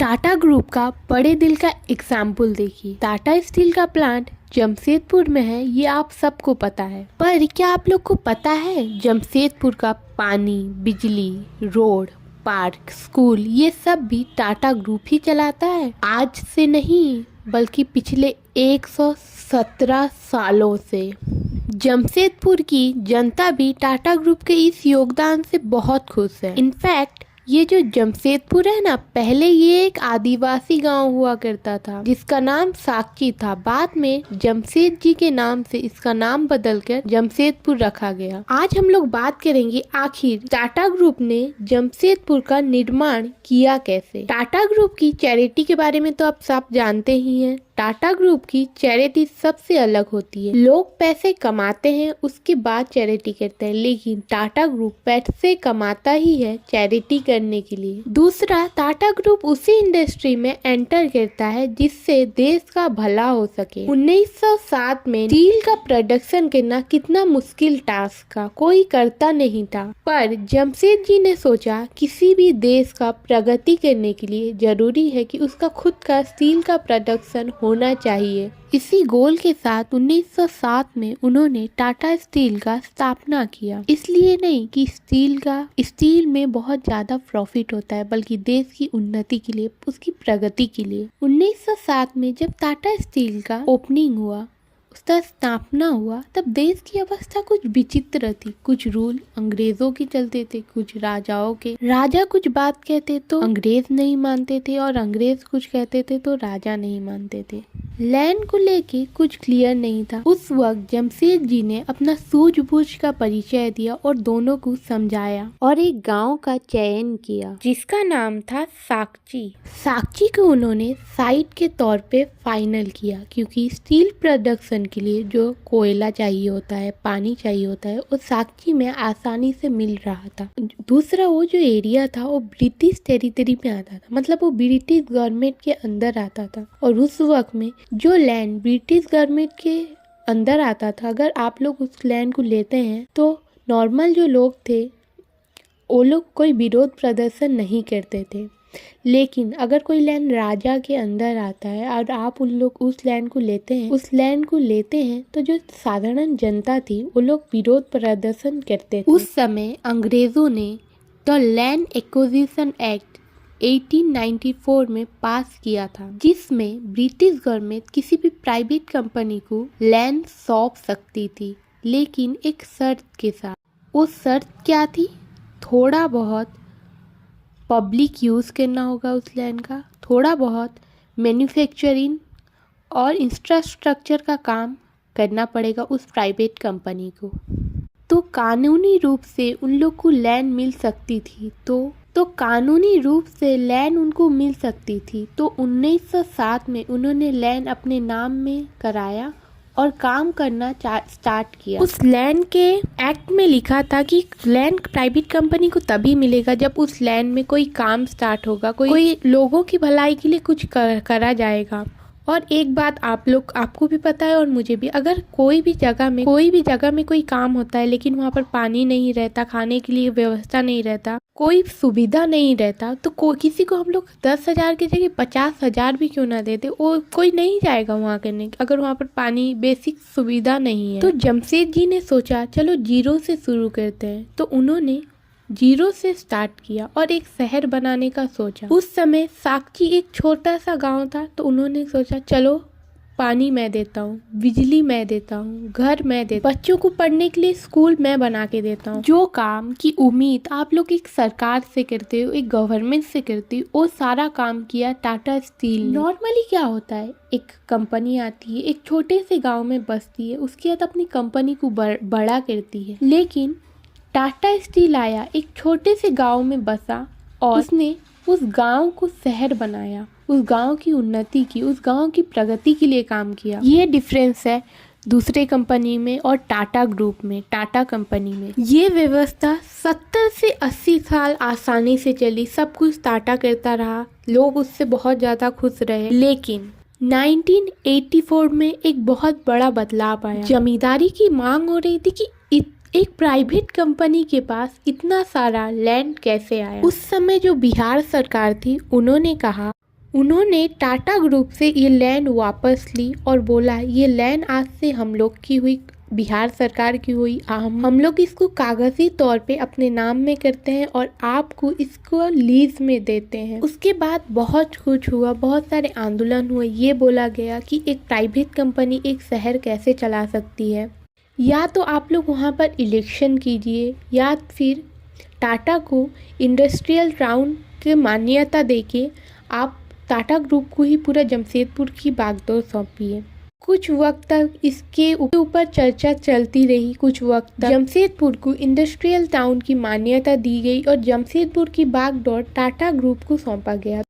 Tata group का बड़े दिल का एग्जाम्पल देखिए। टाटा स्टील का प्लांट जमशेदपुर में है, ये आप सबको पता है। पर क्या आप लोग को पता है जमशेदपुर का पानी, बिजली, रोड, पार्क, स्कूल ये सब भी टाटा ग्रुप ही चलाता है। आज से नहीं बल्कि पिछले 117 सालों से। जमशेदपुर की जनता भी टाटा ग्रुप के इस योगदान से बहुत खुश है। इनफैक्ट ये जो जमशेदपुर है ना, पहले ये एक आदिवासी गांव हुआ करता था जिसका नाम साकची था। बाद में जमशेद जी के नाम से इसका नाम बदलकर जमशेदपुर रखा गया। आज हम लोग बात करेंगे आखिर टाटा ग्रुप ने जमशेदपुर का निर्माण किया कैसे। टाटा ग्रुप की चैरिटी के बारे में तो आप सब जानते ही हैं। टाटा ग्रुप की चैरिटी सबसे अलग होती है। लोग पैसे कमाते हैं उसके बाद चैरिटी करते हैं, लेकिन टाटा ग्रुप पैसे कमाता ही है चैरिटी करने के लिए। दूसरा, टाटा ग्रुप उसी इंडस्ट्री में एंटर करता है जिससे देश का भला हो सके। 1907 में स्टील का प्रोडक्शन करना कितना मुश्किल टास्क था, कोई करता नहीं था। पर जमशेद जी ने सोचा किसी भी देश का प्रगति करने के लिए जरूरी है कि उसका खुद का स्टील का प्रोडक्शन होना चाहिए। इसी गोल के साथ 1907 में उन्होंने टाटा स्टील का स्थापना किया। इसलिए नहीं कि स्टील में बहुत ज्यादा प्रॉफिट होता है, बल्कि देश की उन्नति के लिए, उसकी प्रगति के लिए। 1907 में जब टाटा स्टील का ओपनिंग हुआ, उसका स्थापना हुआ, तब देश की अवस्था कुछ विचित्र थी। कुछ रूल अंग्रेजों के चलते थे, कुछ राजाओं के। राजा कुछ बात कहते तो अंग्रेज नहीं मानते थे, और अंग्रेज कुछ कहते थे तो राजा नहीं मानते थे। लैंड को लेके कुछ क्लियर नहीं था। उस वक्त जमशेद जी ने अपना सूझबूझ का परिचय दिया और दोनों को समझाया और एक गांव का चयन किया जिसका नाम था साकची। साकची को उन्होंने साइट के तौर पे फाइनल किया, क्योंकि स्टील प्रोडक्शन के लिए जो कोयला चाहिए होता है, पानी चाहिए होता है, वो साकची में आसानी से मिल रहा था। दूसरा, वो जो एरिया था वो ब्रिटिश टेरिटरी में आता था, मतलब वो ब्रिटिश गवर्नमेंट के अंदर आता था। और उस वक्त में जो लैंड ब्रिटिश गवर्नमेंट के अंदर आता था, अगर आप लोग उस लैंड को लेते हैं तो नॉर्मल जो लोग थे वो लोग कोई विरोध प्रदर्शन नहीं करते थे। लेकिन अगर कोई लैंड राजा के अंदर आता है और आप उन लोग उस लैंड को लेते हैं तो जो साधारण जनता थी वो लोग विरोध प्रदर्शन करते थे। उस समय अंग्रेजों ने द लैंड एक्विजिशन एक्ट 1894 में पास किया था, जिसमें ब्रिटिश गवर्नमेंट किसी भी प्राइवेट कंपनी को लैंड सौंप सकती थी, लेकिन एक शर्त के साथ। वो शर्त क्या थी? थोड़ा बहुत पब्लिक यूज़ करना होगा उस लैंड का, थोड़ा बहुत मैन्युफैक्चरिंग और इंफ्रास्ट्रक्चर का काम करना पड़ेगा उस प्राइवेट कंपनी को। तो कानूनी रूप से उन लोग को लैंड मिल सकती थी। तो कानूनी रूप से लैंड उनको मिल सकती थी। तो 1907 में उन्होंने लैंड अपने नाम में कराया और काम करना स्टार्ट किया। उस लैंड के एक्ट में लिखा था कि लैंड प्राइवेट कंपनी को तभी मिलेगा जब उस लैंड में कोई काम स्टार्ट होगा, कोई लोगों की भलाई के लिए कुछ करा जाएगा। और एक बात आपको भी पता है और मुझे भी, अगर कोई भी जगह में कोई काम होता है लेकिन वहाँ पर पानी नहीं रहता, खाने के लिए व्यवस्था नहीं रहता, कोई सुविधा नहीं रहता, तो किसी को हम लोग 10,000 की जगह 50,000 भी क्यों ना देते, वो कोई नहीं जाएगा वहाँ करने, अगर वहाँ पर पानी बेसिक सुविधा नहीं है। तो जमशेद जी ने सोचा चलो जीरो से शुरू करते हैं। तो उन्होंने जीरो से स्टार्ट किया और एक शहर बनाने का सोचा। उस समय साकची एक छोटा सा गांव था, तो उन्होंने सोचा चलो पानी मैं देता हूँ, बिजली मैं देता हूँ, घर मैं देता हूँ, बच्चों को पढ़ने के लिए स्कूल मैं बना के देता हूँ। जो काम की उम्मीद आप लोग एक सरकार से करते हो, एक गवर्नमेंट से करते हो, वो सारा काम किया टाटा स्टील। नॉर्मली क्या होता है, एक कंपनी आती है, एक छोटे से गाँव में बसती है, उसके बाद अपनी कंपनी को बड़ा करती है। लेकिन टाटा स्टील आया, एक छोटे से गांव में बसा और उसने उस गांव को शहर बनाया, उस गांव की उन्नति की, उस गांव की प्रगति के लिए काम किया। ये डिफरेंस है दूसरे कंपनी में और टाटा ग्रुप में, टाटा कंपनी में। ये व्यवस्था 70 से 80 साल आसानी से चली, सब कुछ टाटा करता रहा, लोग उससे बहुत ज़्यादा खुश रहे। लेकिन 1984 में एक बहुत बड़ा बदलाव आया। जमींदारी की मांग हो रही थी कि एक प्राइवेट कंपनी के पास इतना सारा लैंड कैसे आया। उस समय जो बिहार सरकार थी उन्होंने कहा उन्होंने टाटा ग्रुप से ये लैंड वापस ली और बोला ये लैंड आज से हम लोग की हुई, बिहार सरकार की हुई, हम लोग इसको कागजी तौर पे अपने नाम में करते हैं और आपको इसको लीज में देते हैं। उसके बाद बहुत कुछ हुआ, बहुत सारे आंदोलन हुए। ये बोला गया कि एक प्राइवेट कंपनी एक शहर कैसे चला सकती है, या तो आप लोग वहाँ पर इलेक्शन कीजिए या फिर टाटा को इंडस्ट्रियल टाउन की मान्यता देके आप टाटा ग्रुप को ही पूरा जमशेदपुर की बागडोर सौंपिए। कुछ वक्त तक इसके ऊपर चर्चा चलती रही। कुछ वक्त तक जमशेदपुर को इंडस्ट्रियल टाउन की मान्यता दी गई और जमशेदपुर की बागडोर टाटा ग्रुप को सौंपा गया।